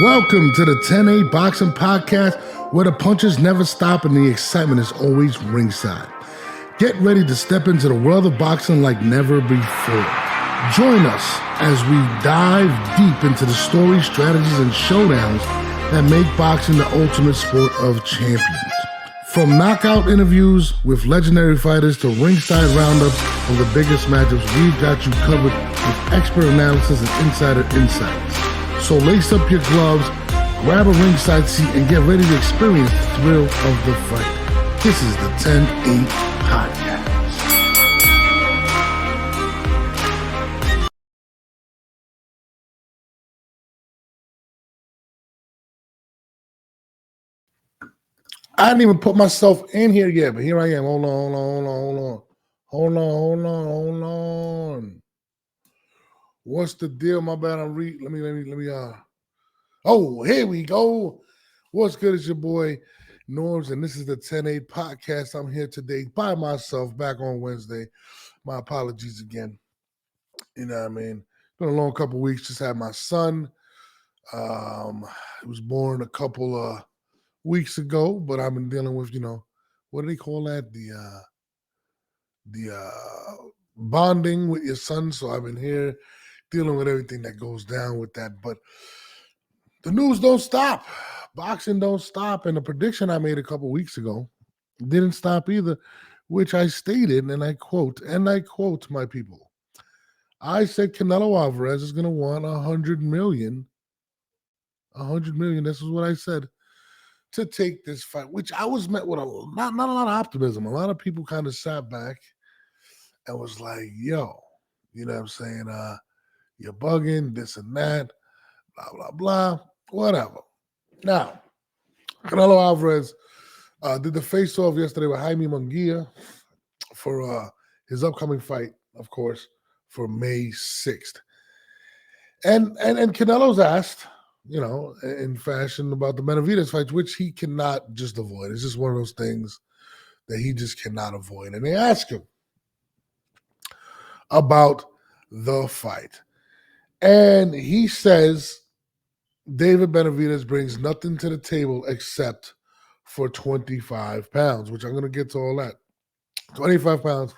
Welcome to the 10-8 Boxing Podcast, where the punches never stop and the excitement is always ringside. Get ready to step into the world of boxing like never before. Join us as we dive deep into the stories, strategies, and showdowns that make boxing the ultimate sport of champions. From knockout interviews with legendary fighters to ringside roundups of the biggest matchups, we've got you covered with expert analysis and insider insights. So lace up your gloves, grab a ringside seat, and get ready to experience the thrill of the fight. This is the 10-8 Podcast. I didn't even put myself in here yet, but here I am. Hold on. What's the deal? My bad. Let me. Oh, here we go. What's good? It's your boy Norms, and this is the 10-8 Podcast. I'm here today by myself, back on Wednesday. My apologies again. You know what I mean? Been a long couple weeks. Just had my son. He was born a couple of weeks ago, but I've been dealing with, what do they call that? The bonding with your son. So I've been here dealing with everything that goes down with that. But the news don't stop. Boxing don't stop. And the prediction I made a couple weeks ago didn't stop either, which I stated, and I quote, my people. I said Canelo Alvarez is going to want $100 million. $100 million. This is what I said. To take this fight, which I was met with not a lot of optimism. A lot of people kind of sat back and was like, yo, you know what I'm saying? You're bugging, this and that, blah, blah, blah, whatever. Now, Canelo Alvarez did the face-off yesterday with Jaime Munguia for his upcoming fight, of course, for May 6th. And Canelo's asked, in fashion about the Benavidez fights, which he cannot just avoid. It's just one of those things that he just cannot avoid. And they ask him about the fight. And he says David Benavidez brings nothing to the table except for 25 pounds, which I'm going to get to all that. 25 pounds.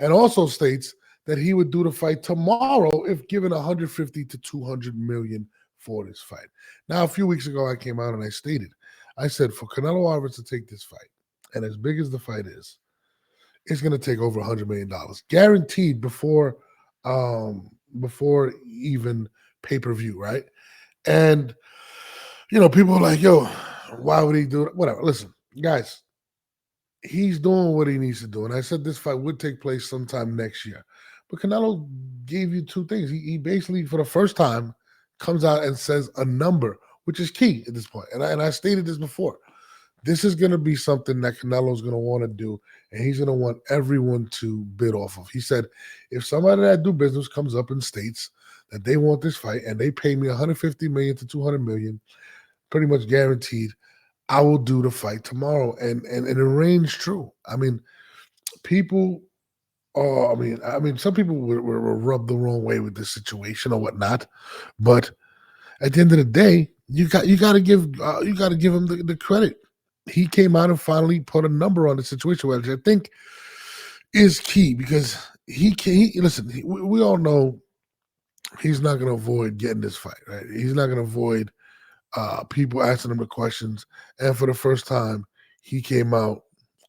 And also states that he would do the fight tomorrow if given 150 to 200 million for this fight. Now, a few weeks ago, I came out and I said, for Canelo Alvarez to take this fight, and as big as the fight is, it's going to take over $100 million, guaranteed before even pay-per-view, right? And, people are like, yo, why would he do it? Whatever. Listen, guys, he's doing what he needs to do. And I said this fight would take place sometime next year. But Canelo gave you two things. He basically, for the first time, comes out and says a number, which is key at this point. And I stated this before. This is going to be something that Canelo's going to want to do, and he's going to want everyone to bid off of. He said, if somebody that do business comes up and states that they want this fight and they pay me $150 million to $200 million, pretty much guaranteed, I will do the fight tomorrow. And it rings true. I mean, people some people were rubbed the wrong way with this situation or whatnot, but at the end of the day, you got to give him the credit. He came out and finally put a number on the situation, which I think is key because we all know he's not going to avoid getting this fight, right? He's not going to avoid people asking him the questions, and for the first time, he came out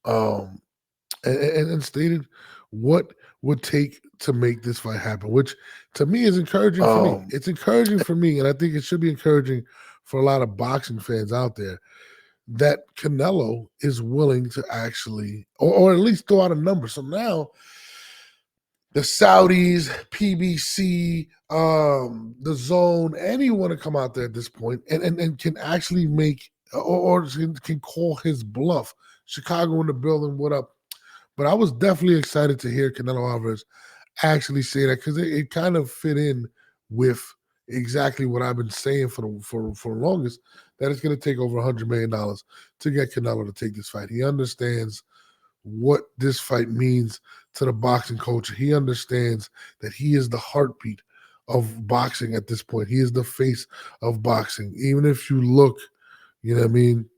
and stated what would take to make this fight happen, which to me is encouraging for me. It's encouraging for me, and I think it should be encouraging for a lot of boxing fans out there that Canelo is willing to actually, or at least throw out a number. So now the Saudis, PBC, the Zone, anyone to come out there at this point and can actually make or can call his bluff. Chicago in the building, what up? But I was definitely excited to hear Canelo Alvarez actually say that because it kind of fit in with exactly what I've been saying for the longest, that it's going to take over $100 million to get Canelo to take this fight. He understands what this fight means to the boxing culture. He understands that he is the heartbeat of boxing at this point. He is the face of boxing. Even if you look, you know what I mean,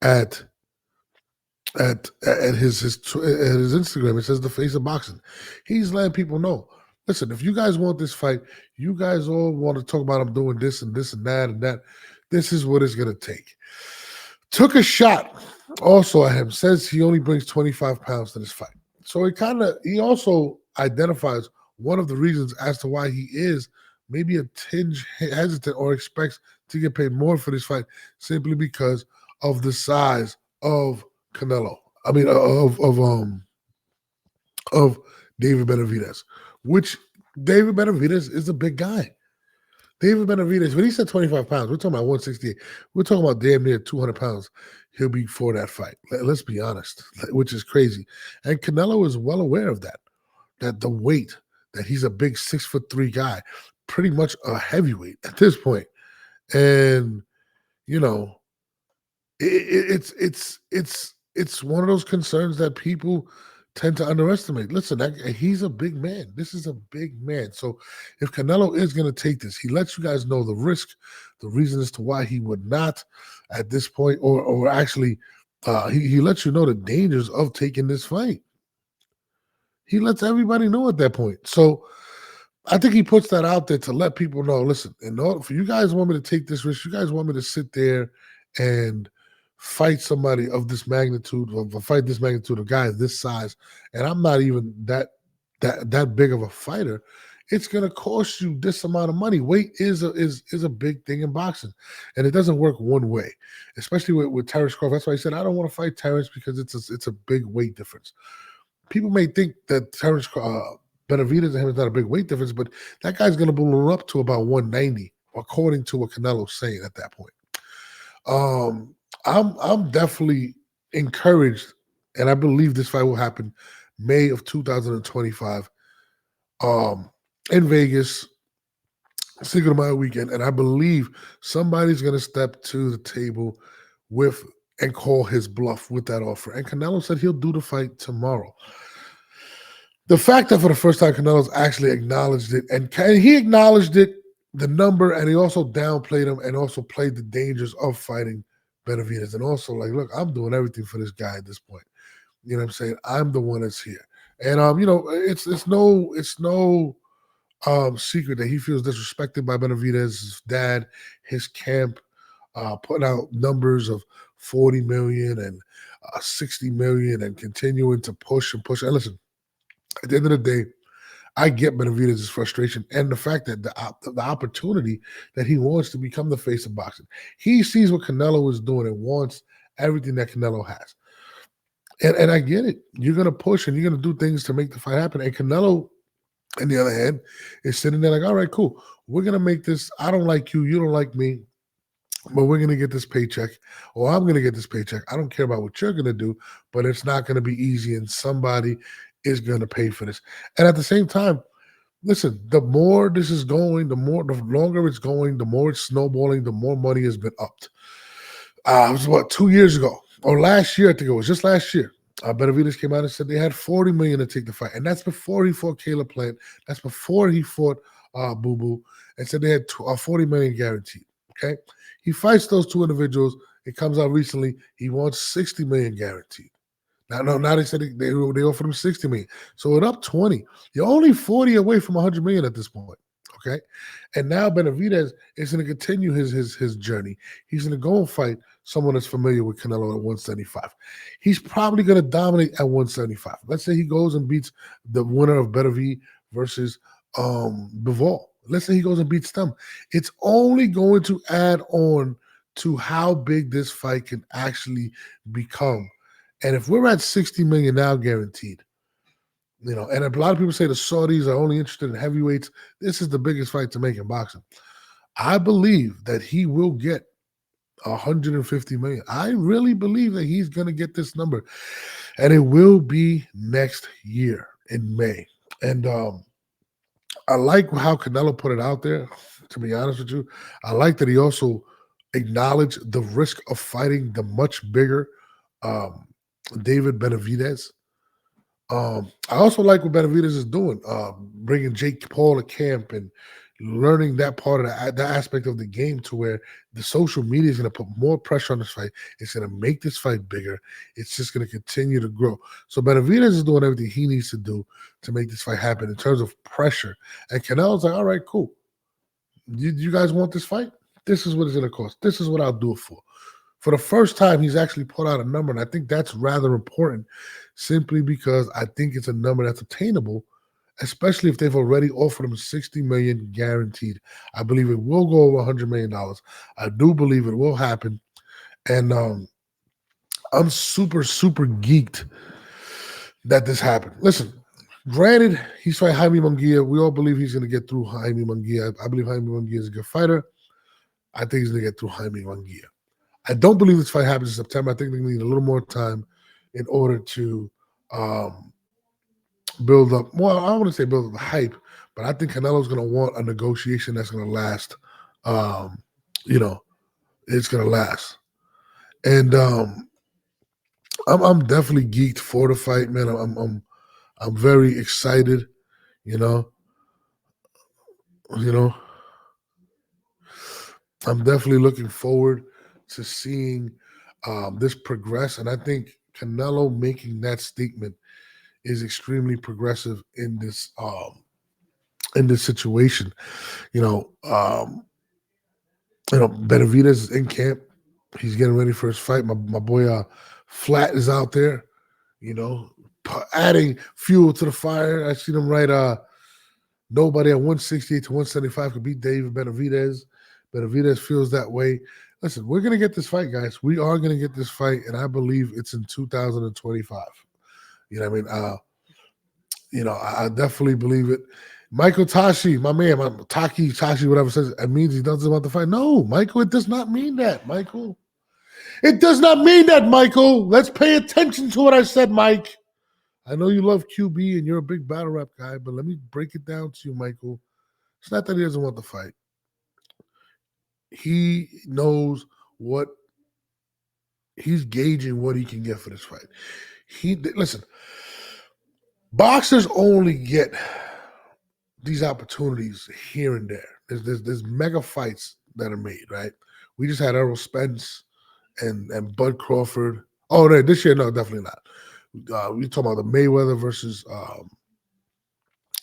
at his Instagram, it says the face of boxing. He's letting people know. Listen, if you guys want this fight, you guys all want to talk about him doing this and this and that and that. This is what it's gonna take. Took a shot also at him. Says he only brings 25 pounds to this fight. So he also identifies one of the reasons as to why he is maybe a tinge hesitant or expects to get paid more for this fight, simply because of the size of Canelo. I mean, of David Benavidez, which David Benavidez is a big guy. David Benavidez, when he said 25 pounds, we're talking about 168. We're talking about damn near 200 pounds he'll be for that fight. Let's be honest, which is crazy. And Canelo is well aware of that the weight, that he's a big 6'3" guy, pretty much a heavyweight at this point. And, you know, it's one of those concerns that people tend to underestimate. Listen, he's a big man. This is a big man. So if Canelo is going to take this, he lets you guys know the risk, the reason as to why he would not at this point, or actually he lets you know the dangers of taking this fight. He lets everybody know at that point. So I think he puts that out there to let people know, listen, in order for you guys want me to take this risk, you guys want me to sit there and fight somebody of this magnitude, of fight this magnitude of guys this size, and I'm not even that big of a fighter, it's gonna cost you this amount of money. Weight is a big thing in boxing, and it doesn't work one way, especially with Terrence Crawford. That's why I said I don't want to fight Terrence, because it's a big weight difference. People may think that Terrence Benavidez and him is not a big weight difference, but that guy's gonna balloon up to about 190, according to what Canelo's saying at that point. I'm definitely encouraged, and I believe this fight will happen May of 2025 in Vegas, Cinco de Mayo weekend, and I believe somebody's going to step to the table with and call his bluff with that offer. And Canelo said he'll do the fight tomorrow. The fact that for the first time Canelo's actually acknowledged it, and he acknowledged it, the number, and he also downplayed him and also played the dangers of fighting Benavidez, and also like, look, I'm doing everything for this guy at this point. You know what I'm saying? I'm the one that's here. And you know, it's no secret that he feels disrespected by Benavidez's dad, his camp, putting out numbers of 40 million and 60 million and continuing to push and push. And listen, at the end of the day, I get Benavidez's frustration and the fact that the opportunity that he wants to become the face of boxing. He sees what Canelo is doing and wants everything that Canelo has. And I get it. You're going to push and you're going to do things to make the fight happen. And Canelo, on the other hand, is sitting there like, all right, cool. We're going to make this. I don't like you. You don't like me. But we're going to get this paycheck, or I'm going to get this paycheck. I don't care about what you're going to do, but it's not going to be easy, and somebody is going to pay for this. And at the same time, listen, the more this is going, the longer it's going, the more it's snowballing, the more money has been upped. It was about 2 years ago, or last year, I think it was just last year. Benavidez came out and said they had $40 million to take the fight. And that's before he fought Caleb Plant. That's before he fought Boo Boo, and said they had $40 million guaranteed. Okay. He fights those two individuals. It comes out recently. He wants $60 million guaranteed. Now they said they offered him $60 million. So it up 20. You're only 40 away from $100 million at this point. Okay. And now Benavidez is going to continue his journey. He's going to go and fight someone that's familiar with Canelo at 175. He's probably going to dominate at 175. Let's say he goes and beats the winner of Benavidez versus Bivol. Let's say he goes and beats them. It's only going to add on to how big this fight can actually become. And if we're at 60 million now guaranteed, you know, and a lot of people say the Saudis are only interested in heavyweights. This is the biggest fight to make in boxing. I believe that he will get 150 million. I really believe that he's going to get this number, and it will be next year in May. And I like how Canelo put it out there, to be honest with you. I like that he also acknowledged the risk of fighting the much bigger David Benavidez. I also like what Benavidez is doing, bringing Jake Paul to camp and learning that part of that aspect of the game to where the social media is going to put more pressure on this fight. It's going to make this fight bigger. It's just going to continue to grow. So Benavidez is doing everything he needs to do to make this fight happen in terms of pressure. And Canelo's like, all right, cool. You guys want this fight? This is what it's going to cost. This is what I'll do it for. For the first time, he's actually put out a number, and I think that's rather important simply because I think it's a number that's attainable, especially if they've already offered him $60 million guaranteed. I believe it will go over $100 million. I do believe it will happen. And I'm super, super geeked that this happened. Listen, granted, he's fighting Jaime Munguia. We all believe he's going to get through Jaime Munguia. I believe Jaime Munguia is a good fighter. I think he's going to get through Jaime Munguia. I don't believe this fight happens in September. I think they need a little more time in order to build up. Well, I don't want to say build up the hype, but I think Canelo's going to want a negotiation that's going to last. It's going to last. And I'm definitely geeked for the fight, man. I'm very excited. I'm definitely looking forward to seeing this progress, and I think Canelo making that statement is extremely progressive in this situation. Benavidez is in camp. He's getting ready for his fight. My boy Flat is out there, adding fuel to the fire. I seen him write nobody at 168 to 175 could beat David Benavidez. Benavidez feels that way. Listen, we're going to get this fight, guys. We are going to get this fight, and I believe it's in 2025. You know what I mean? I definitely believe it. Michael Tashi, my man, Tashi, whatever says, it means he doesn't want the fight. No, Michael, it does not mean that, Michael. It does not mean that, Michael. Let's pay attention to what I said, Mike. I know you love QB and you're a big battle rap guy, but let me break it down to you, Michael. It's not that he doesn't want the fight. He knows what he's gauging what he can get for this fight. Listen, boxers only get these opportunities here and there. There's mega fights that are made, right? We just had Errol Spence and Bud Crawford. Oh, no, this year, no, definitely not. We're talking about the Mayweather versus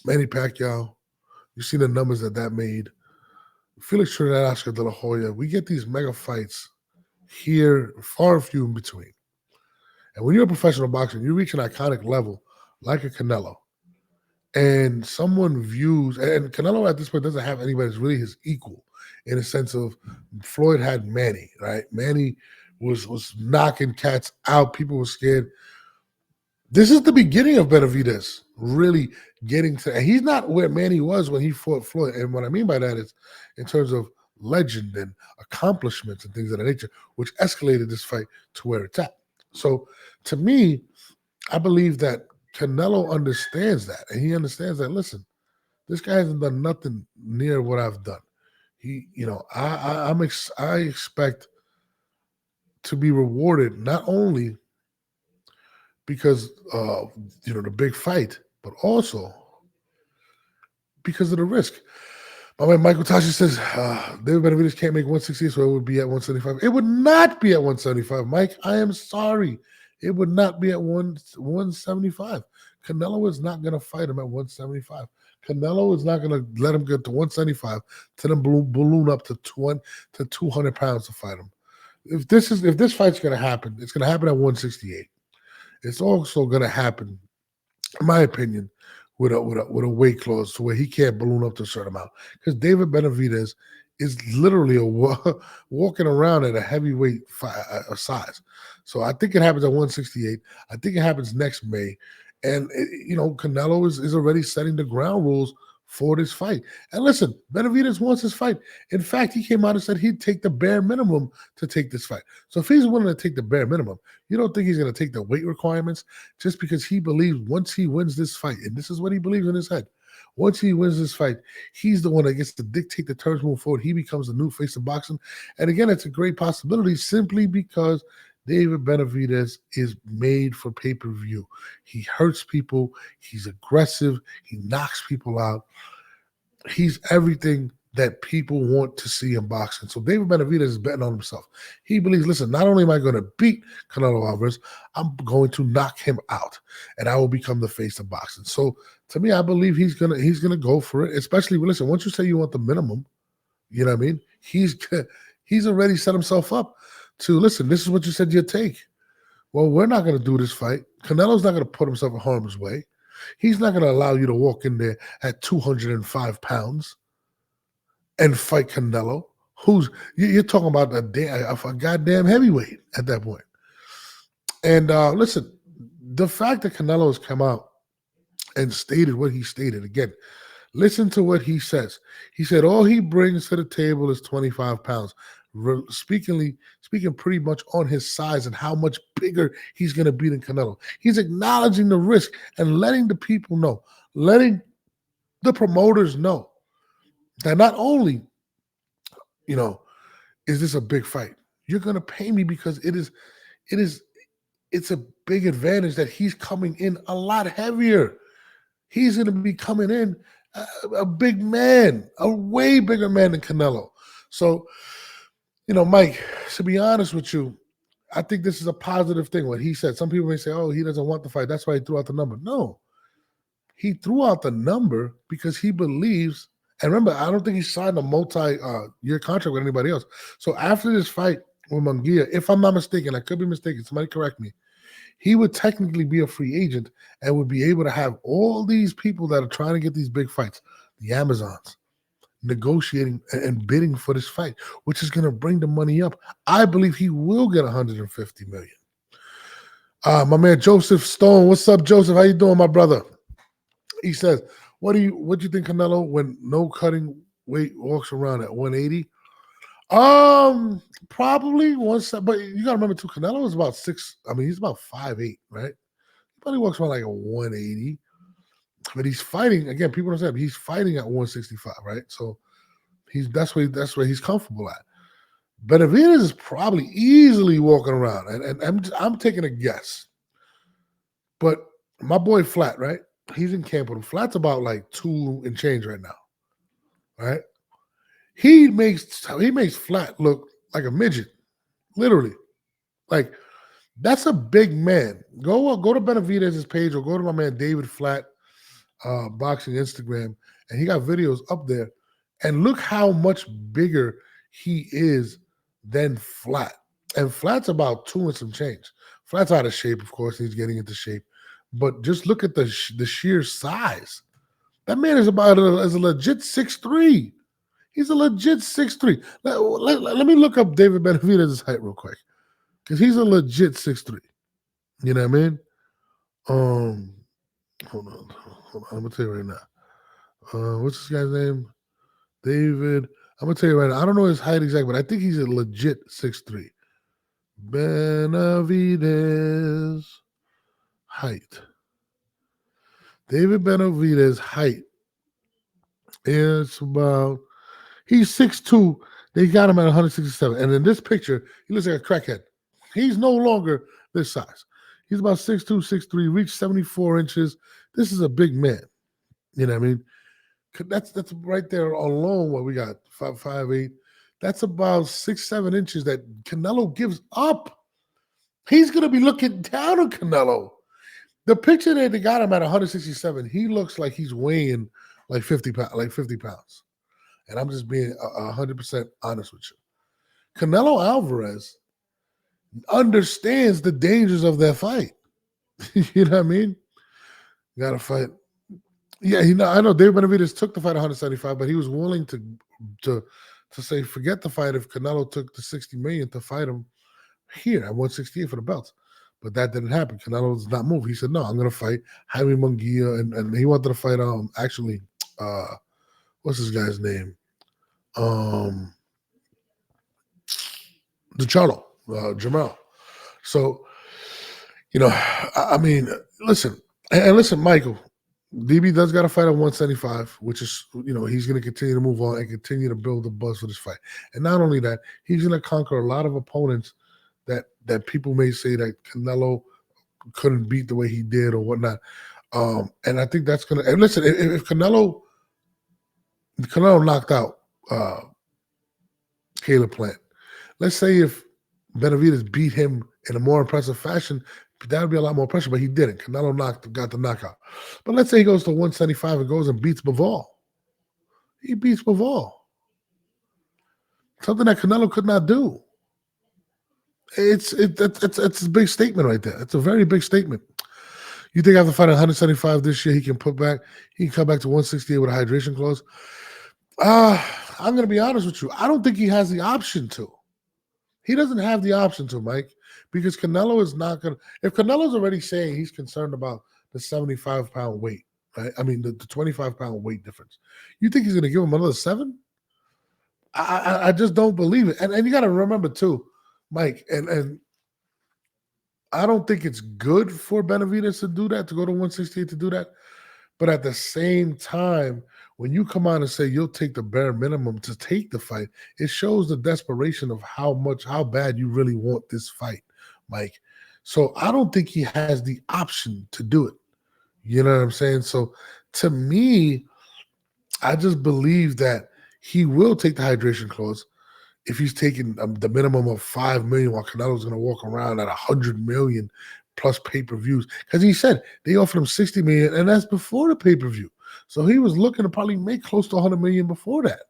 Manny Pacquiao. You see the numbers that made. Felix Trinidad, Oscar De La Hoya. We get these mega fights here, far and few in between. And when you're a professional boxer, you reach an iconic level like a Canelo, and someone views, and Canelo at this point doesn't have anybody that's really his equal in a sense of Floyd had Manny, right? Manny was knocking cats out. People were scared. This is the beginning of Benavidez really getting to, and he's not where Manny was when he fought Floyd. And what I mean by that is in terms of legend and accomplishments and things of that nature, which escalated this fight to where it's at. So to me, I believe that Canelo understands that, and he understands that, listen, this guy hasn't done nothing near what I've done. I expect to be rewarded not only because of the big fight, but also because of the risk. My man Michael Tashi says David Benavidez can't make 168, so it would be at 175. It would not be at 175, Mike. I am sorry. It would not be at 175. Canelo is not going to fight him at 175. Canelo is not going to let him get to 175 to then balloon up to 200 pounds to fight him. If this fight's going to happen, it's going to happen at 168. It's also going to happen, in my opinion, with a weight clause to where he can't balloon up to a certain amount. Because David Benavidez is literally walking around at a heavyweight size. So I think it happens at 168. I think it happens next May. And, Canelo is already setting the ground rules for this fight. And listen, Benavidez wants this fight. In fact, he came out and said he'd take the bare minimum to take this fight. So if he's willing to take the bare minimum, you don't think he's going to take the weight requirements just because he believes once he wins this fight, and this is what he believes in his head, once he wins this fight, he's the one that gets to dictate the terms moving forward. He becomes the new face of boxing. And again, it's a great possibility simply because David Benavidez is made for pay-per-view. He hurts people. He's aggressive. He knocks people out. He's everything that people want to see in boxing. So David Benavidez is betting on himself. He believes, listen, not only am I going to beat Canelo Alvarez, I'm going to knock him out, and I will become the face of boxing. So to me, I believe he's gonna go for it. Especially, listen, once you say you want the minimum, you know what I mean? He's already set himself up to, listen, this is what you said you'd take. Well, we're not going to do this fight. Canelo's not going to put himself in harm's way. He's not going to allow you to walk in there at 205 pounds and fight Canelo, who's, you're talking about a goddamn heavyweight at that point. And listen, the fact that Canelo has come out and stated what he stated, again, listen to what he says. He said all he brings to the table is 25 pounds. Speaking pretty much on his size and how much bigger he's going to be than Canelo. He's acknowledging the risk and letting the people know, letting the promoters know that not only, is this a big fight, you're going to pay me because it's a big advantage that he's coming in a lot heavier. He's going to be coming in a big man, a way bigger man than Canelo. So, Mike, to be honest with you, I think this is a positive thing. What he said, some people may say, oh, he doesn't want the fight. That's why he threw out the number. No, he threw out the number because he believes, and remember, I don't think he signed a multi-year contract with anybody else. So after this fight with Munguia, if I'm not mistaken, I could be mistaken, somebody correct me, he would technically be a free agent and would be able to have all these people that are trying to get these big fights, the Amazons, negotiating and bidding for this fight, which is going to bring the money up. I believe he will get $150 million. My man Joseph Stone, what's up, Joseph? How you doing, my brother? He says, what do you think Canelo when no cutting weight walks around at 180? Probably once, but you gotta remember too, Canelo is about 6. I mean, he's about 5'8", right? He probably walks around like a 180. But he's fighting, again, people don't say he's fighting at 165, right? So that's where he's comfortable at. Benavidez is probably easily walking around, and I'm taking a guess. But my boy Flat, right? He's in camp with him. Flat's about like 2 and change right now, right? He makes Flat look like a midget, literally. Like, that's a big man. Go to Benavidez's page or go to my man David Flat boxing Instagram, and he got videos up there. And look how much bigger he is than Flat. And Flat's about 2 and some change. Flat's out of shape, of course. He's getting into shape. But just look at the sheer size. That man is about a legit 6'3". He's a legit 6'3". Let me look up David Benavidez's height real quick, because he's a legit 6'3". You know what I mean? Hold on. I'm gonna tell you right now. What's this guy's name? David. I'm gonna tell you right now. I don't know his height exactly, but I think he's a legit 6'3". Benavidez height. David Benavidez height is about, he's 6'2". They got him at 167. And in this picture, he looks like a crackhead. He's no longer this size. He's about 6'2", 6'3", reached 74 inches. This is a big man. You know what I mean? That's right there alone what we got, 5'8". That's about 6-7 inches that Canelo gives up. He's going to be looking down on Canelo. The picture that they got him at 167, he looks like he's weighing like 50 pounds. And I'm just being 100% honest with you. Canelo Alvarez understands the dangers of that fight. You know what I mean? You got to fight. Yeah, I know David Benavidez took the fight 175, but he was willing to say forget the fight if Canelo took the $60 million to fight him here at 168 for the belts. But that didn't happen. Canelo does not move. He said, no, I'm going to fight Jaime Munguia. And he wanted to fight, what's this guy's name? DiCarlo, Jamal. So, I mean, listen, and listen, Michael, DB does got to fight at 175, which is, he's going to continue to move on and continue to build the buzz for this fight. And not only that, he's going to conquer a lot of opponents that people may say that Canelo couldn't beat the way he did or whatnot. And I think that's gonna. And listen, if Canelo knocked out Caleb Plant, let's say if Benavidez beat him in a more impressive fashion, that would be a lot more pressure. But he didn't. Canelo got the knockout. But let's say he goes to 175 and goes and beats Bivol. He beats Bivol. Something that Canelo could not do. It's a big statement right there. It's a very big statement. You think after fighting 175 this year, he can come back to 168 with a hydration clause? I'm going to be honest with you. I don't think he has the option to. He doesn't have the option to, Mike, because Canelo is not going to. If Canelo's already saying he's concerned about the 75-pound weight, right? I mean, the 25-pound weight difference. You think he's going to give him another 7? I just don't believe it. And you got to remember, too, Mike, and I don't think it's good for Benavidez to do that, to go to 168 to do that. But at the same time, when you come out and say you'll take the bare minimum to take the fight, it shows the desperation of how bad you really want this fight, Mike. So I don't think he has the option to do it. You know what I'm saying? So to me, I just believe that he will take the hydration clause if he's taking the minimum of $5 million, while Canelo's going to walk around at $100 million plus pay-per-views. Because he said they offered him $60 million, and that's before the pay-per-view. So he was looking to probably make close to $100 million before that,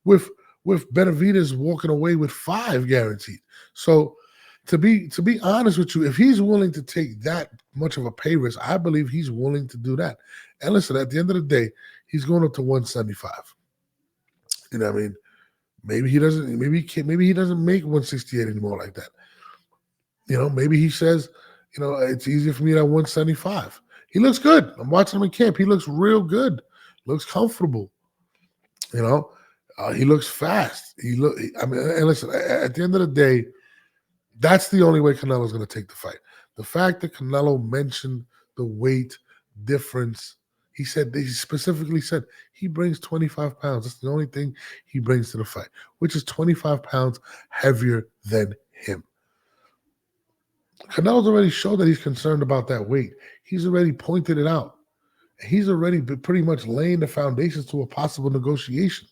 with Benavidez walking away with $5 guaranteed. So to be honest with you, if he's willing to take that much of a pay risk, I believe he's willing to do that. And listen, at the end of the day, he's going up to 175. You know what I mean? Maybe he doesn't make 168 anymore like that. You know, maybe he says, you know, it's easier for me at 175. He looks good. I'm watching him in camp. He looks real good. Looks comfortable. You know, he looks fast. And listen, at the end of the day, that's the only way Canelo's going to take the fight. The fact that Canelo mentioned the weight difference, he specifically said he brings 25 pounds. That's the only thing he brings to the fight, which is 25 pounds heavier than him. Canelo's already showed that he's concerned about that weight. He's already pointed it out. He's already been pretty much laying the foundations to a possible negotiation.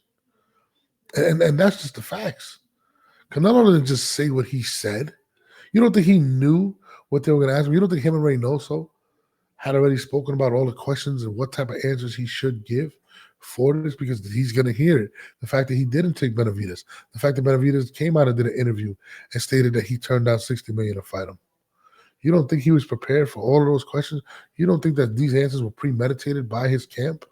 And that's just the facts. Canelo didn't just say what he said. You don't think he knew what they were going to ask him? You don't think him and Reynoso had already spoken about all the questions and what type of answers he should give for this? Because he's going to hear it. The fact that he didn't take Benavidez. The fact that Benavidez came out and did an interview and stated that he turned down $60 million to fight him. You don't think he was prepared for all of those questions? You don't think that these answers were premeditated by his camp?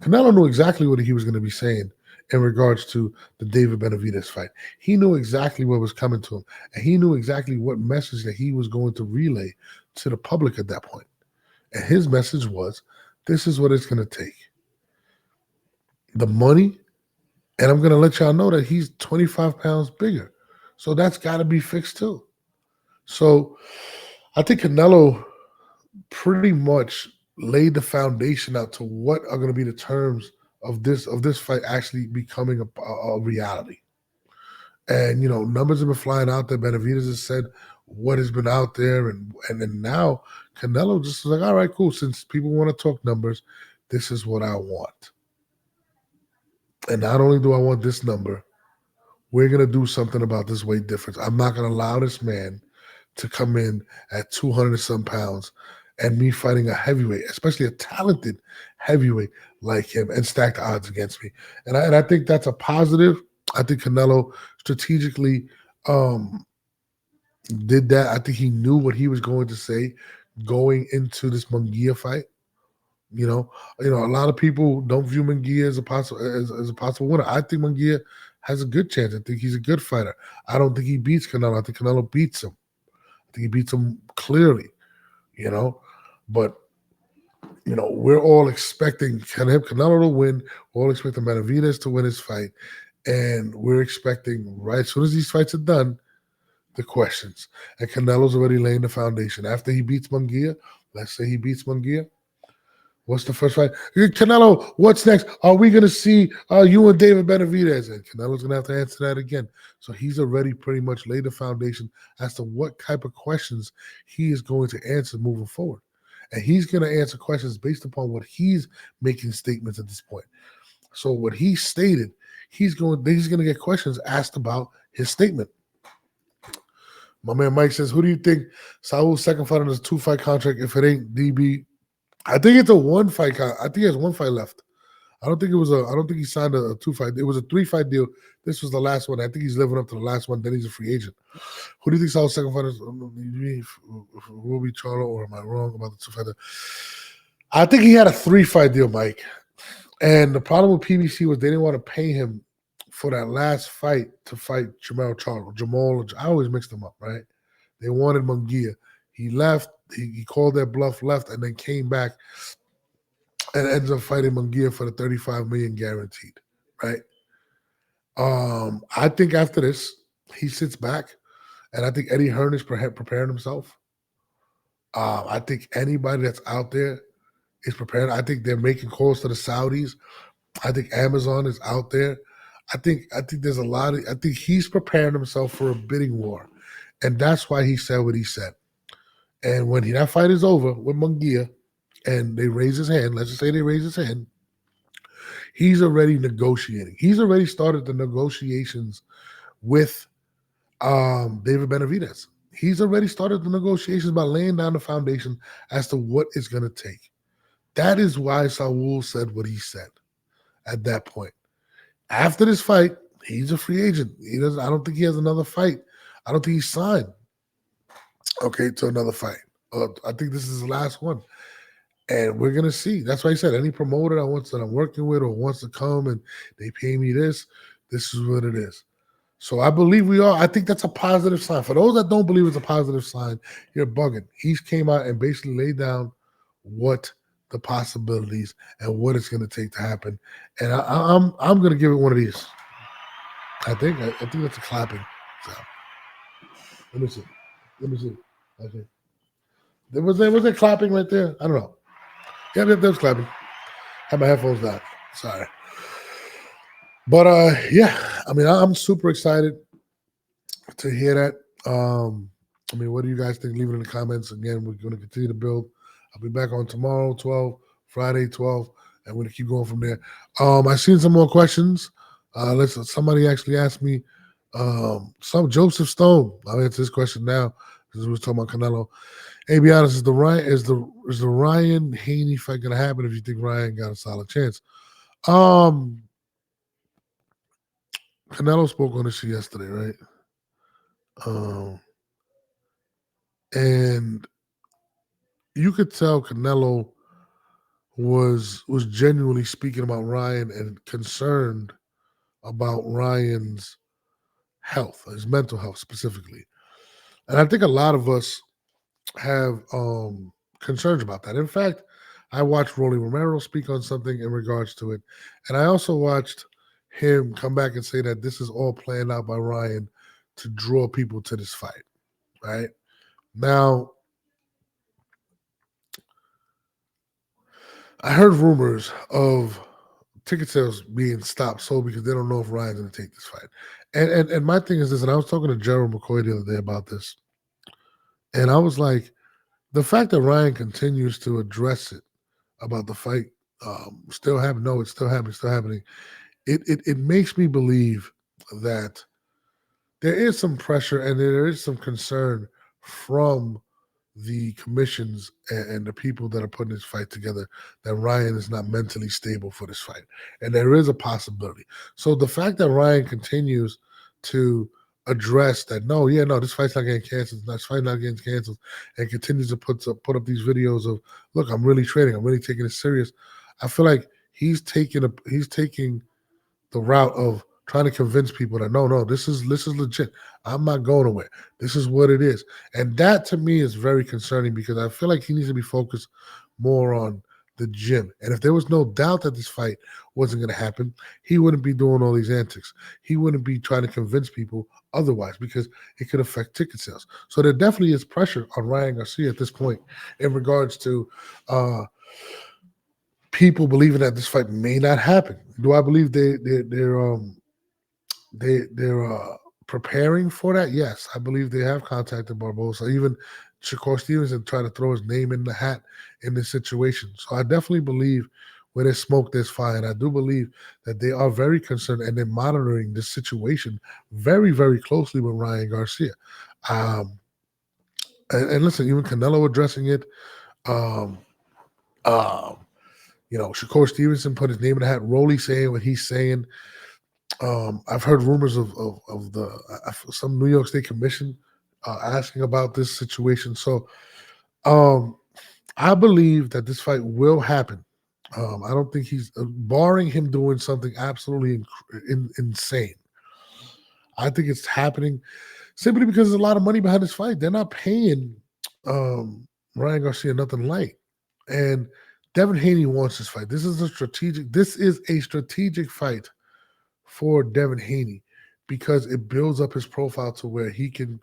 Canelo knew exactly what he was going to be saying in regards to the David Benavidez fight. He knew exactly what was coming to him, and he knew exactly what message that he was going to relay to the public at that point. And his message was, this is what it's going to take. The money, and I'm going to let y'all know that he's 25 pounds bigger. So that's got to be fixed too. So I think Canelo pretty much laid the foundation out to what are going to be the terms of this fight actually becoming a reality. And, you know, numbers have been flying out there. Benavidez has said what has been out there. And then now Canelo just was like, all right, cool. Since people want to talk numbers, this is what I want. And not only do I want this number, we're going to do something about this weight difference. I'm not going to allow this man to come in at 200 and some pounds and me fighting a heavyweight, especially a talented heavyweight like him, and stack the odds against me. And I think that's a positive. I think Canelo strategically did that. I think he knew what he was going to say going into this Munguia fight. You know, a lot of people don't view Munguia as a possible winner. I think Munguia has a good chance. I think he's a good fighter. I don't think he beats Canelo. I think Canelo beats him. I think he beats him clearly, you know. But, you know, we're all expecting Canelo to win. We're all expecting Benavidez to win his fight. And we're expecting, right as soon as these fights are done, the questions. And Canelo's already laying the foundation. After he beats Munguia, let's say he beats Munguia, What's the first fight? Canelo, what's next? Are we going to see you and David Benavidez? And Canelo's going to have to answer that again. So he's already pretty much laid the foundation as to what type of questions he is going to answer moving forward. And he's going to answer questions based upon what he's making statements at this point. So what he stated, he's going to get questions asked about his statement. My man Mike says, who do you think Saul's second fight on his 2-fight contract if it ain't DB? I think it's a 1-fight. I think he has 1 fight left. I don't think he signed a 2-fight. It was a 3-fight deal. This was the last one. I think he's living up to the last one. Then he's a free agent. Who do you think Saul's second fight is? Will be Charlo, or am I wrong about the 2-fight? I think he had a 3-fight deal, Mike. And the problem with PBC was they didn't want to pay him for that last fight to fight Jamal, I always mix them up, right? They wanted Munguia. He left. He called that bluff, left, and then came back and ends up fighting Munguia for the $35 million guaranteed, right? I think after this, he sits back, and I think Eddie Hearn is preparing himself. I think anybody that's out there is prepared. I think they're making calls to the Saudis. I think Amazon is out there. I think there's a lot of. I think he's preparing himself for a bidding war, and that's why he said what he said. And when that fight is over with Munguia, and they raise his hand, let's just say they raise his hand, he's already negotiating. He's already started the negotiations with David Benavidez. He's already started the negotiations by laying down the foundation as to what it's going to take. That is why Saul said what he said at that point. After this fight, he's a free agent. I don't think he has another fight. I don't think he's signed, to another fight. I think this is the last one. And we're going to see. That's why he said any promoter that I'm working with or wants to come and they pay me this is what it is. So I believe we are. I think that's a positive sign. For those that don't believe it's a positive sign, you're bugging. He came out and basically laid down what the possibilities and what it's going to take to happen. And I'm going to give it one of these. I think that's a clapping. So, let me see. Okay. Was there clapping right there? I don't know. Yeah, there was clapping. Had my headphones down. Sorry. But I'm super excited to hear that. What do you guys think? Leave it in the comments. Again, we're going to continue to build. I'll be back on tomorrow, 12, Friday, 12, and we're going to keep going from there. I've seen some more questions. Somebody actually asked me, Joseph Stone. I'll answer this question now because we were talking about Canelo. Hey, be honest, is the Ryan Haney fight going to happen if you think Ryan got a solid chance? Canelo spoke on this yesterday, right? And you could tell Canelo was genuinely speaking about Ryan and concerned about Ryan's health, his mental health specifically. And I think a lot of us have concerns about that. In fact, I watched Romero speak on something in regards to it. And I also watched him come back and say that this is all planned out by Ryan to draw people to this fight, right? Now, I heard rumors of ticket sales being stopped sold because they don't know if Ryan's going to take this fight. And my thing is this, and I was talking to Gerald McCoy the other day about this, and I was like, the fact that Ryan continues to address it about the fight still happening. No, it's still happening. It makes me believe that there is some pressure and there is some concern from the commissions and the people that are putting this fight together that Ryan is not mentally stable for this fight. And there is a possibility. So the fact that Ryan continues to address that, this fight's not getting canceled, this fight's not getting canceled, and continues to put up these videos of, look, I'm really training, I'm really taking it serious. I feel like he's taking the route of trying to convince people that no, this is legit. I'm not going away. This is what it is. And that to me is very concerning because I feel like he needs to be focused more on the gym. And if there was no doubt that this fight wasn't going to happen, he wouldn't be doing all these antics. He wouldn't be trying to convince people otherwise because it could affect ticket sales. So there definitely is pressure on Ryan Garcia at this point in regards to people believing that this fight may not happen. Do I believe they're preparing for that? Yes, I believe they have contacted Barbosa. Even Shakur Stevenson tried to throw his name in the hat in this situation. So I definitely believe where there's smoke, there's fire. And I do believe that they are very concerned and they're monitoring this situation very, very closely with Ryan Garcia. Um, and listen, even Canelo addressing it. Um, um, Shakur Stevenson put his name in the hat. Rolly saying what he's saying. I've heard rumors of some New York State Commission asking about this situation. So I believe that this fight will happen. I don't think he's barring him doing something absolutely insane. I think it's happening simply because there's a lot of money behind this fight. They're not paying Ryan Garcia nothing light, and Devin Haney wants this fight. This is a strategic fight for Devin Haney because it builds up his profile to where he can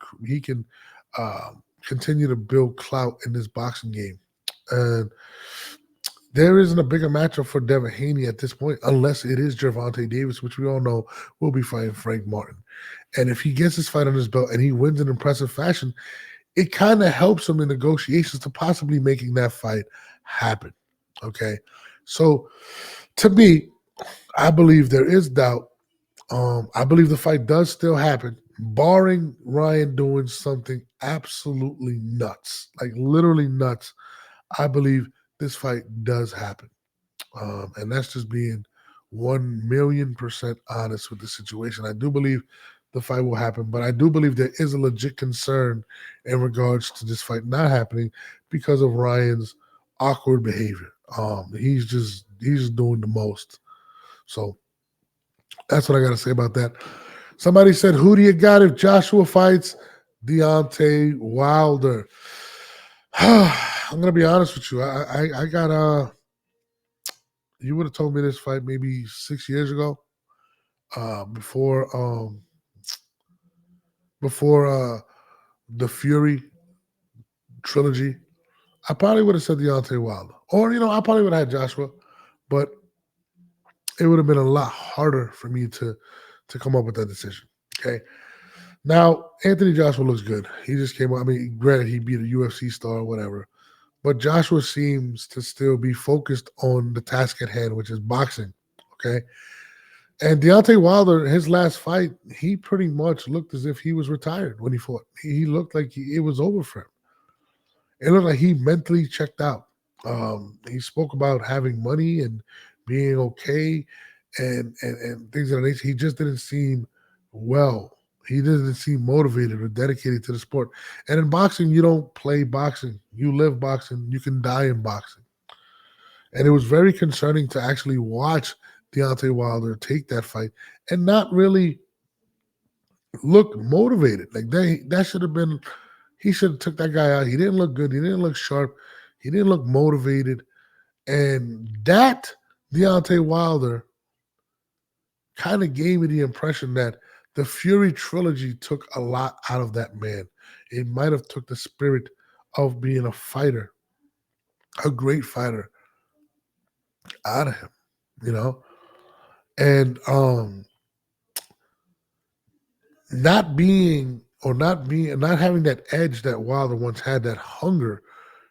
continue to build clout in this boxing game. And there isn't a bigger matchup for Devin Haney at this point, unless it is Gervonta Davis, which we all know will be fighting Frank Martin. And if he gets this fight on his belt and he wins in impressive fashion, it kind of helps him in negotiations to possibly making that fight happen. Okay. So to me, I believe there is doubt. I believe the fight does still happen, barring Ryan doing something absolutely nuts, like literally nuts. I believe this fight does happen. And that's just being 1,000,000% honest with the situation. I do believe the fight will happen, but I do believe there is a legit concern in regards to this fight not happening because of Ryan's awkward behavior. He's just doing the most. So that's what I got to say about that. Somebody said, who do you got if Joshua fights Deontay Wilder? I'm going to be honest with you. I got you would have told me this fight maybe 6 years ago, before the Fury trilogy. I probably would have said Deontay Wilder. Or, I probably would have had Joshua, but it would have been a lot harder for me to come up with that decision. Okay. Now, Anthony Joshua looks good. He just came out. I mean, granted, he beat a UFC star or whatever, but Joshua seems to still be focused on the task at hand, which is boxing. Okay. And Deontay Wilder, his last fight, he pretty much looked as if he was retired when he fought. He looked like it was over for him. It looked like he mentally checked out. He spoke about having money and being okay and things of that nature. He just didn't seem well. He didn't seem motivated or dedicated to the sport. And in boxing, you don't play boxing. You live boxing. You can die in boxing. And it was very concerning to actually watch Deontay Wilder take that fight and not really look motivated. Like that should have been, he should have took that guy out. He didn't look good. He didn't look sharp. He didn't look motivated. And that Deontay Wilder kind of gave me the impression that the Fury trilogy took a lot out of that man. It might have took the spirit of being a fighter, a great fighter, out of him, And not having that edge that Wilder once had, that hunger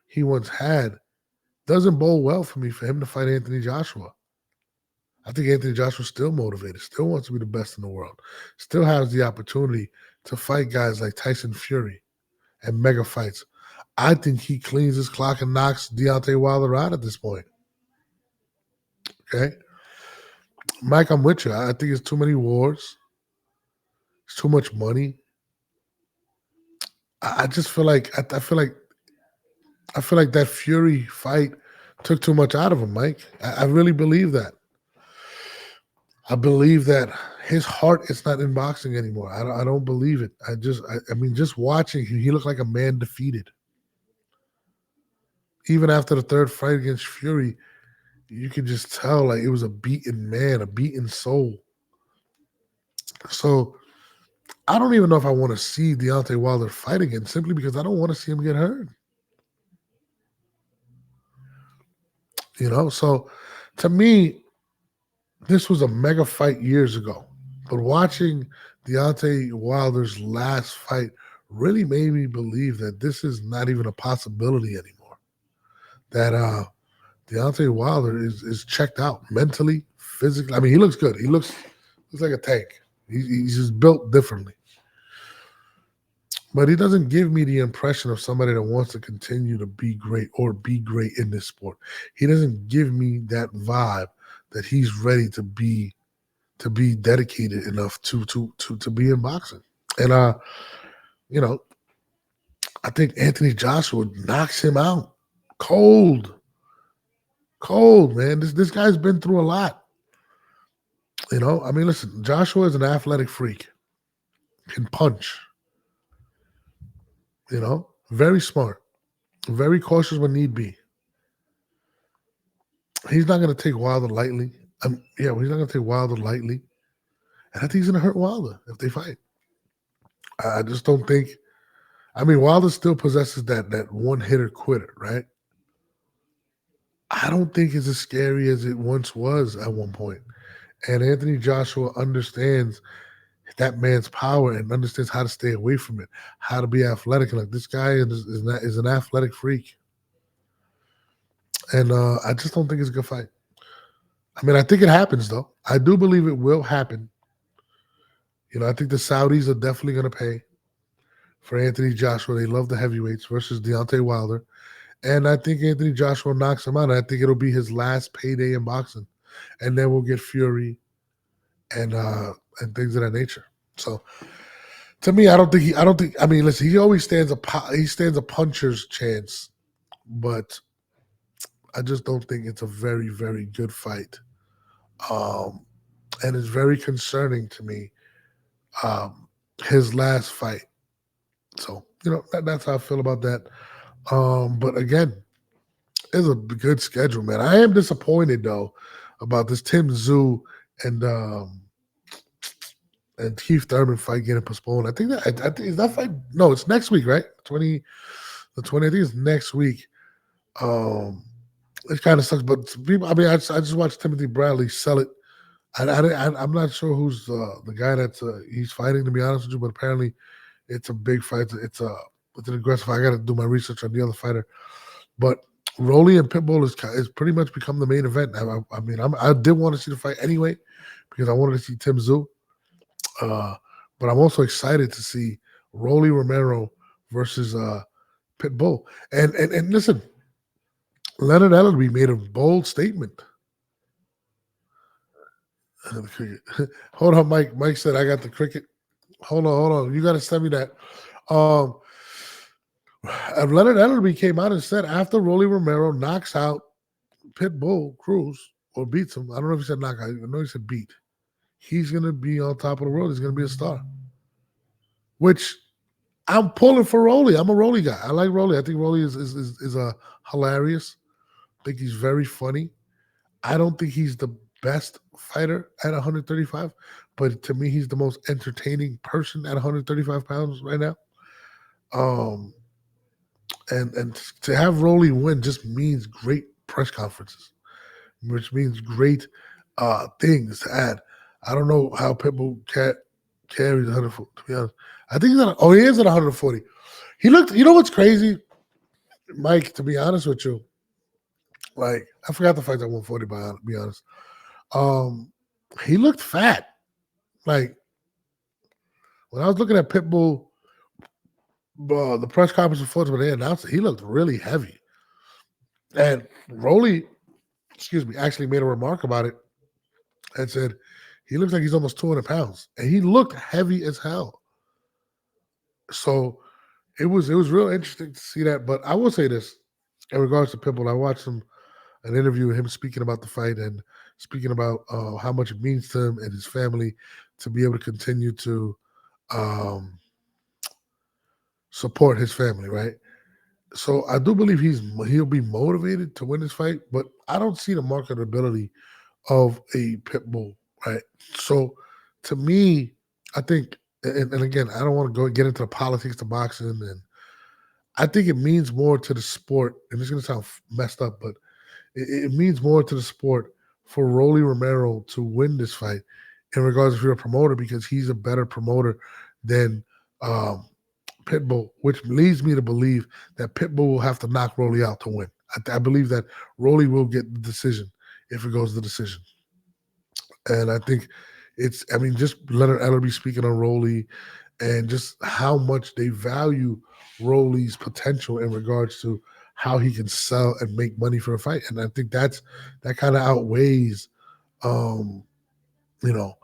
he once had, doesn't bode well for me for him to fight Anthony Joshua. I think Anthony Joshua's still motivated, still wants to be the best in the world, still has the opportunity to fight guys like Tyson Fury and mega fights. I think he cleans his clock and knocks Deontay Wilder out at this point. Okay? Mike, I'm with you. I think it's too many wars. It's too much money. I just feel like I feel like that Fury fight took too much out of him, Mike. I really believe that. I believe that his heart is not in boxing anymore. I don't believe it. I mean, just watching him, he looked like a man defeated. Even after the third fight against Fury, you could just tell like it was a beaten man, a beaten soul. So I don't even know if I want to see Deontay Wilder fight again, simply because I don't want to see him get hurt. So to me, this was a mega fight years ago. But watching Deontay Wilder's last fight really made me believe that this is not even a possibility anymore. That Deontay Wilder is checked out mentally, physically. I mean, he looks good. He looks like a tank. He's just built differently. But he doesn't give me the impression of somebody that wants to continue to be great or be great in this sport. He doesn't give me that vibe that he's ready to be dedicated enough to be in boxing. And I think Anthony Joshua knocks him out. Cold, man. This guy's been through a lot. I mean, listen, Joshua is an athletic freak. Can punch. Very smart, very cautious when need be. He's not going to take Wilder lightly. He's not going to take Wilder lightly. And I think he's going to hurt Wilder if they fight. I just don't think. I mean, Wilder still possesses that one-hitter quitter, right? I don't think it's as scary as it once was at one point. And Anthony Joshua understands that man's power and understands how to stay away from it, how to be athletic. Like this guy is an athletic freak. And I just don't think it's a good fight. I mean, I think it happens, though. I do believe it will happen. I think the Saudis are definitely going to pay for Anthony Joshua. They love the heavyweights versus Deontay Wilder. And I think Anthony Joshua knocks him out. And I think it'll be his last payday in boxing. And then we'll get Fury and things of that nature. So to me, I mean, listen, he always stands a puncher's chance, but I just don't think it's a very, very good fight. And it's very concerning to me, his last fight. So, that's how I feel about that. But again, it's a good schedule, man. I am disappointed, though, about this Tszyu and Keith Thurman fight getting postponed. I think is that fight. No, it's next week, right? The 20th. I think it's next week. It kind of sucks, but people. I mean, I just watched Timothy Bradley sell it. I'm not sure who's the guy that's he's fighting. To be honest with you, but apparently it's a big fight. It's an aggressive fight. I got to do my research on the other fighter, but Rolly and Pitbull is pretty much become the main event. I did want to see the fight anyway because I wanted to see Tszyu. But I'm also excited to see Rolly Romero versus Pitbull. And listen, Leonard Ellerby made a bold statement. Hold on, Mike. Mike said, I got the cricket. Hold on. You got to send me that. Leonard Ellerby came out and said after Rolly Romero knocks out Pitbull Cruz or beats him, I don't know if he said knock out. I know he said beat. He's going to be on top of the world. He's going to be a star. Which I'm pulling for Rolly. I'm a Rolly guy. I like Rolly. I think Rolly is a hilarious. I think he's very funny. I don't think he's the best fighter at 135, but to me, he's the most entertaining person at 135 pounds right now. And to have Rolly win just means great press conferences, which means great things to add. I don't know how Pitbull carries 140, to be honest. I think he is at 140. He looked, you know what's crazy, Mike, to be honest with you? Like, I forgot the fight at 140, to be honest. He looked fat. Like, when I was looking at Pitbull, the press conference before they announced it, he looked really heavy. And Rolly, actually made a remark about it and said, he looks like he's almost 200 pounds. And he looked heavy as hell. So it was real interesting to see that. But I will say this, in regards to Pitbull, I watched an interview with him speaking about the fight and speaking about how much it means to him and his family to be able to continue to support his family, right? So I do believe he'll be motivated to win this fight, but I don't see the marketability of a Pitbull, right? So to me, I think, and again, I don't want to get into the politics of boxing, and I think it means more to the sport, and it's going to sound messed up, but it means more to the sport for Rolly Romero to win this fight in regards if you're a promoter, because he's a better promoter than Pitbull, which leads me to believe that Pitbull will have to knock Rolly out to win. I believe that Rolly will get the decision if it goes to the decision. And I think just Leonard Ellerby speaking on Rolly and just how much they value Rolly's potential in regards to how he can sell and make money for a fight. And I think that kind of outweighs, you know,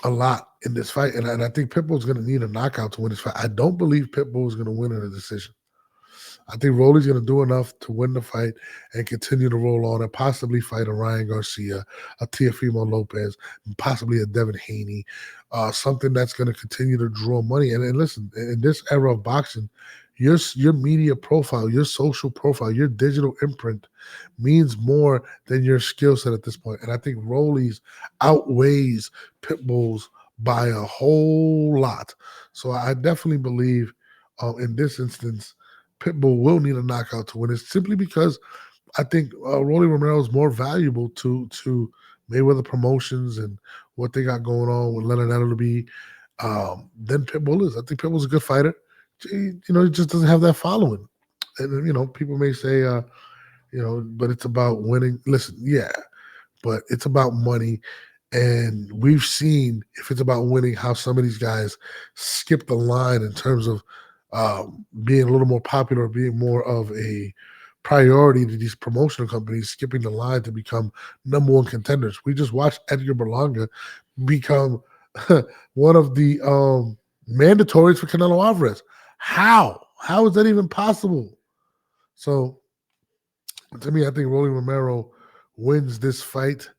a lot in this fight. And I think Pitbull's going to need a knockout to win this fight. I don't believe Pitbull is going to win in a decision. I think Rolly's going to do enough to win the fight and continue to roll on and possibly fight a Ryan Garcia, a Teofimo Lopez, possibly a Devin Haney, something that's going to continue to draw money. And listen, in this era of boxing, your media profile, your social profile, your digital imprint means more than your skill set at this point. And I think Rolly's outweighs Pitbull's by a whole lot. So I definitely believe in this instance, Pitbull will need a knockout to win it, simply because I think Rolly Romero is more valuable to Mayweather Promotions and what they got going on with Leonard Ellerby than Pitbull is. I think Pitbull's a good fighter. He just doesn't have that following. And, people may say, but it's about winning. Listen, yeah, but it's about money. And we've seen, if it's about winning, how some of these guys skip the line in terms of being a little more popular, being more of a priority to these promotional companies, skipping the line to become number one contenders. We just watched Edgar Berlanga become one of the mandatories for Canelo Alvarez. How is that even possible? So, to me, I think Rolly Romero wins this fight,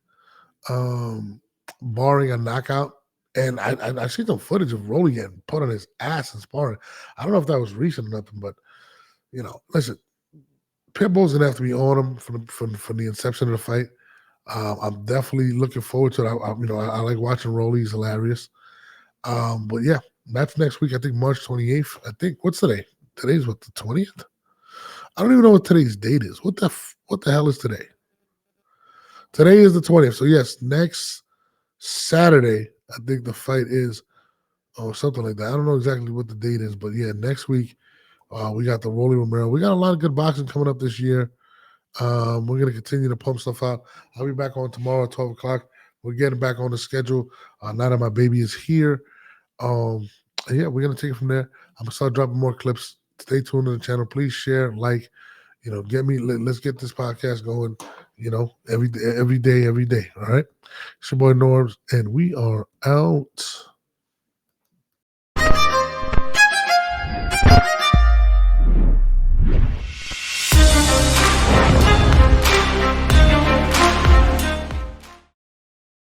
barring a knockout. And I see some footage of Rolly getting put on his ass and sparring. I don't know if that was recent or nothing, but listen, Pitbull's gonna have to be on him from the inception of the fight. I'm definitely looking forward to it. I like watching Rolly; he's hilarious. But yeah, that's next week. I think March 28th. I think what's today? Today's what, the 20th? I don't even know what today's date is. What the hell is today? Today is the 20th. So yes, next Saturday, I think the fight is, something like that. I don't know exactly what the date is, but yeah, next week we got the Rolly Romero. We got a lot of good boxing coming up this year. We're going to continue to pump stuff out. I'll be back on tomorrow at 12 o'clock. We're getting back on the schedule now that my baby is here. Yeah, we're going to take it from there. I'm going to start dropping more clips. Stay tuned to the channel. Please share, like, let's get this podcast going, every day. All right. It's your boy Norms, and we are out.